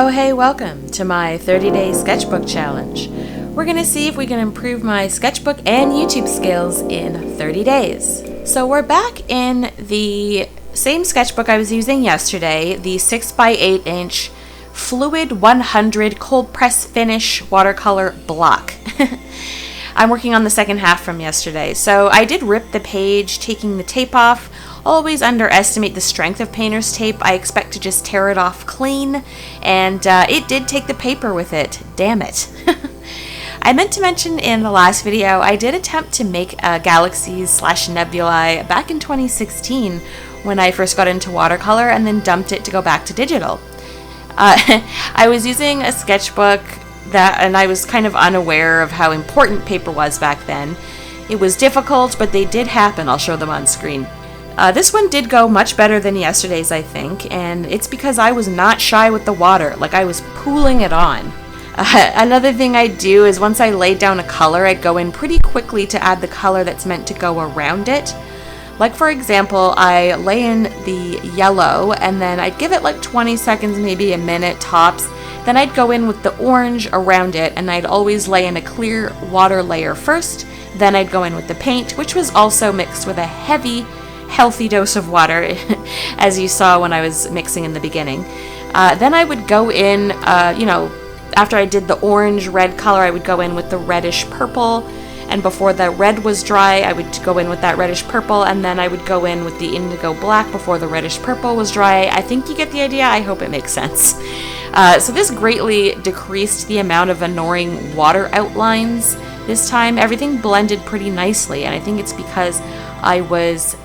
Oh hey, welcome to my 30-day sketchbook challenge. We're going to see if we can improve my sketchbook and YouTube skills in 30 days. So we're back in the same sketchbook I was using yesterday, the 6x8 inch Fluid 100 cold press finish watercolor block. I'm working on the second half from yesterday. So I did rip the page, taking the tape off. Always underestimate the strength of painter's tape. I expect to just tear it off clean, and it did take the paper with it. Damn it. I meant to mention in the last video, I did attempt to make galaxies/nebulae back in 2016 when I first got into watercolor and then dumped it to go back to digital. I was using a sketchbook and I was kind of unaware of how important paper was back then. It was difficult, but they did happen. I'll show them on screen. This one did go much better than yesterday's, I think, and it's because I was not shy with the water, like I was pooling it on. Another thing I do is once I lay down a color, I go in pretty quickly to add the color that's meant to go around it. Like for example, I lay in the yellow and then I'd give it like 20 seconds, maybe a minute tops. Then I'd go in with the orange around it and I'd always lay in a clear water layer first. Then I'd go in with the paint, which was also mixed with a healthy dose of water, as you saw when I was mixing in the beginning. Then I would go in, after I did the orange-red color, I would go in with the reddish purple. And before the red was dry, I would go in with that reddish purple, and then I would go in with the indigo black before the reddish purple was dry. I think you get the idea. I hope it makes sense. So this greatly decreased the amount of annoying water outlines this time. Everything blended pretty nicely, and I think it's because I was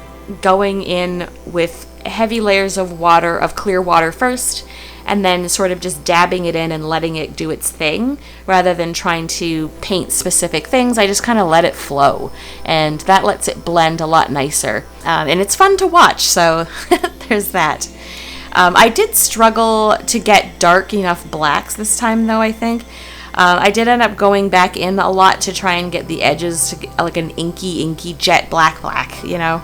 going in with heavy layers of water, of clear water first, and then sort of just dabbing it in and letting it do its thing, rather than trying to paint specific things. I just kind of let it flow, and that lets it blend a lot nicer. And it's fun to watch, so there's that. I did struggle to get dark enough blacks this time, though, I think. I did end up going back in a lot to try and get the edges to get like an inky jet black, you know.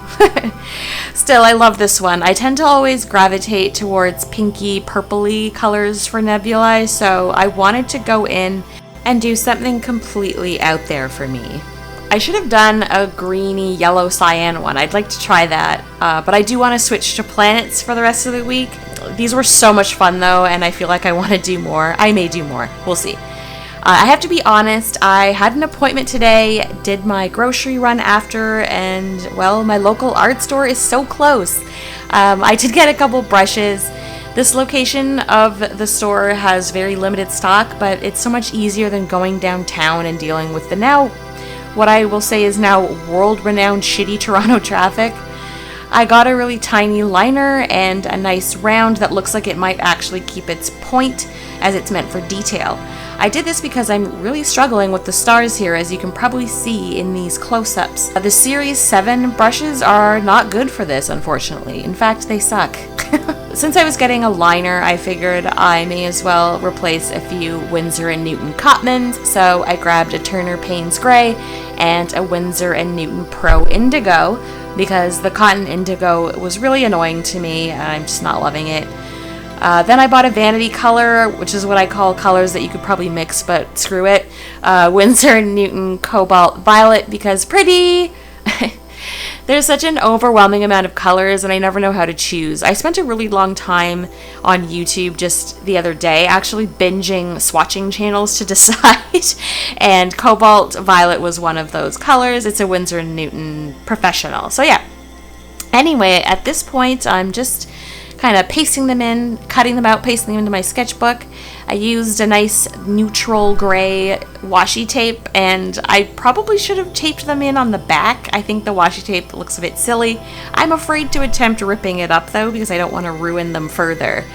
Still, I love this one. I tend to always gravitate towards pinky, purpley colors for nebulae, so I wanted to go in and do something completely out there for me. I should have done a greeny yellow cyan one. I'd like to try that, but I do want to switch to planets for the rest of the week. These were so much fun though, and I feel like I want to do more. I may do more. We'll see. I have to be honest, I had an appointment today, did my grocery run after, and well, my local art store is so close. I did get a couple brushes. This location of the store has very limited stock, but it's so much easier than going downtown and dealing with the now, what I will say is now world-renowned shitty Toronto traffic. I got a really tiny liner and a nice round that looks like it might actually keep its point as it's meant for detail. I did this because I'm really struggling with the stars here, as you can probably see in these close-ups. The Series 7 brushes are not good for this, unfortunately. In fact, they suck. Since I was getting a liner, I figured I may as well replace a few Winsor & Newton Cotmans, so I grabbed a Turner Payne's Gray and a Winsor & Newton Pro Indigo, because the Cotton Indigo was really annoying to me, and I'm just not loving it. Then I bought a vanity color, which is what I call colors that you could probably mix, but screw it. Winsor & Newton Cobalt Violet, because pretty. There's such an overwhelming amount of colors, and I never know how to choose. I spent a really long time on YouTube just the other day, actually binging swatching channels to decide, and Cobalt Violet was one of those colors. It's a Winsor & Newton Professional. So yeah. Anyway, at this point, I'm just kind of pasting them in, cutting them out, pasting them into my sketchbook. I used a nice neutral gray washi tape, and I probably should have taped them in on the back. I think the washi tape looks a bit silly. I'm afraid to attempt ripping it up though, because I don't want to ruin them further.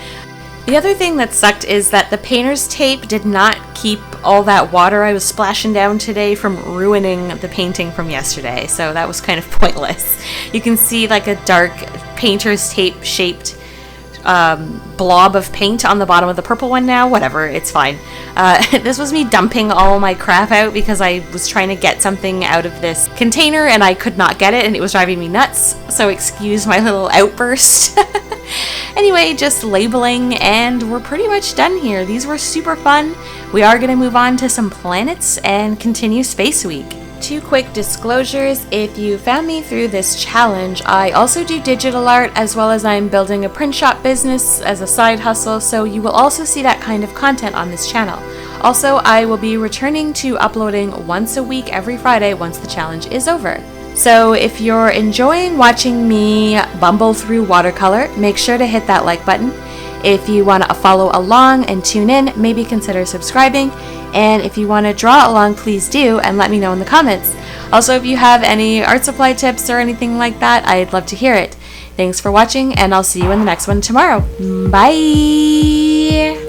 The other thing that sucked is that the painter's tape did not keep all that water I was splashing down today from ruining the painting from yesterday, so that was kind of pointless. You can see like a dark painter's tape shaped blob of paint on the bottom of the purple one now. Whatever, it's fine. This was me dumping all my crap out because I was trying to get something out of this container and I could not get it, and it was driving me nuts, so excuse my little outburst. Anyway, just labeling, and we're pretty much done here. These were super fun. We are going to move on to some planets and continue Space Week. 2 quick disclosures. If you found me through this challenge, I also do digital art, as well as I'm building a print shop business as a side hustle, so you will also see that kind of content on this channel. Also, I will be returning to uploading once a week every Friday once the challenge is over. So if you're enjoying watching me bumble through watercolor, make sure to hit that like button. If you want to follow along and tune in, maybe consider subscribing. And if you want to draw along, please do, and let me know in the comments. Also, if you have any art supply tips or anything like that, I'd love to hear it. Thanks for watching, and I'll see you in the next one tomorrow. Bye!